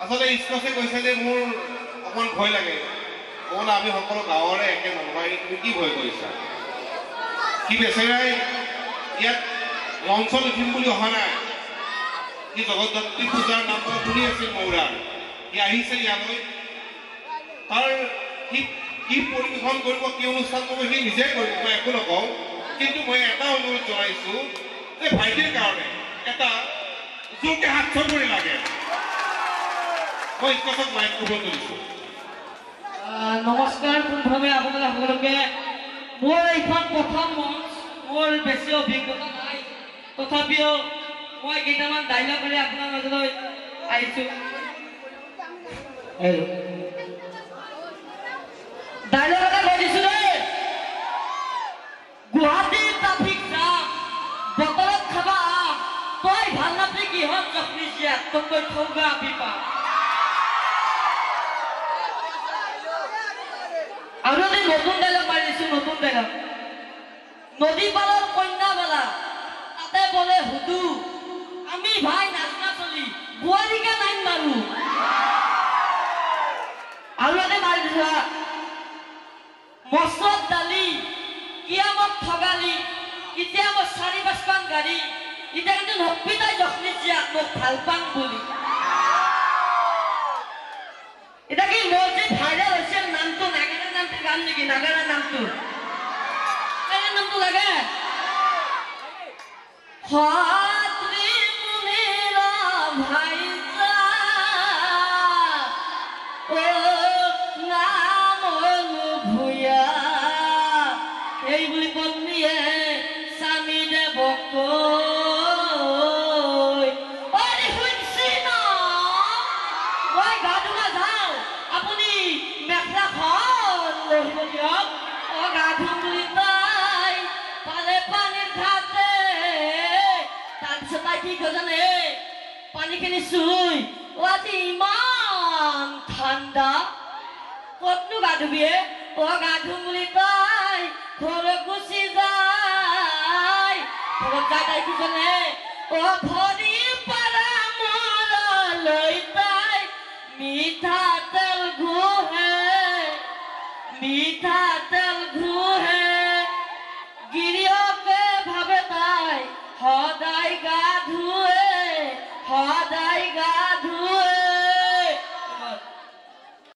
আসলে ইস্কছে কৈছে যে মোৰ অকমান ভয় লাগে কোন আমি সকলো গাঁৱৰে একে মানুহ তুমি কি ভয় কৰিছা কি বেচেৰাই ইয়াত মঞ্চত উঠিম বুলি অহা নাই কি জগদ্ধাত্ৰী পূজাৰ নামটো শুনি আছিল মৌৰাৰ ই আহিছে ইয়ালৈ তাৰ কি পৰিৱেশন কৰিব কি অনুষ্ঠান কৰিব সি নিজে কৰিব মই একো নকওঁ কিন্তু মই এটা অনুৰোধ জনাইছো যে ভাইটিৰ কাৰণে এটা জোৰকে হাত চুৰি লাগে মই ইস্কচক মাইক ক'ব তুলিছো নমস্কাৰ পোনপ্ৰথমে আপোনালোক সকলোকে মোৰ এইখন প্ৰথম মঞ্চ মোৰ বেছি অভিজ্ঞতা নাই তথাপিও মই কেইটামান ডাইলগেৰে আপোনাৰ মাজলৈ আহিছোঁ ডাইলগ এটা কৈ দিছোঁ দেই গুৱাহাটীৰ ট্ৰাফিক জাম বতৰত খাবা আম তই ভাল নাপাই কিহত জখনি জীয়া তই থৌগা পিপা আৰু এদিন নতুন ডাইলগ মাৰি দিছোঁ নতুন ডাইলগ নদী পাৰৰ কন্যাবালা তাতে বলে হুদু আমি ভাই নাচনা চলি বোৱাৰীকে নাইন মাৰো আৰু এদিন মাৰি দিছোঁ মচত দালি কিয়ামত ঠগালি এতিয়া মোৰ 4-5খন গাড়ী এতিয়া কিন্তু নব্বী তাই জখনি জীয়াক মোক ভাল পাং বুলি এটা কি মোৰ যে ভাইৰাল হৈছে নামটো নাগাৰা নামটো গান নেকি নাগাৰা নামটো লাগে হাতরি মুনিরা ভাইজা ও নাম ভুয়া এই বুলি কন্যে স্বামী দেবক আপুনি মেখলাখন লৈ দিয়ক গা ধুম বুলি তাই পালে পানীৰ ঘাটে তাৰপিছত তাই কি জানে পানীখিনি চুই আজি ইমান ঠাণ্ডা ক'তনো গা ধুবি গা ধুম বুলি তাই ঘৰত গুচি যায় ঘৰত যাই তাই কি জানে ভৰি পাৰা মৰলৈ তাই মিঠাতেল ঘুহে মিঠাতেল ঘু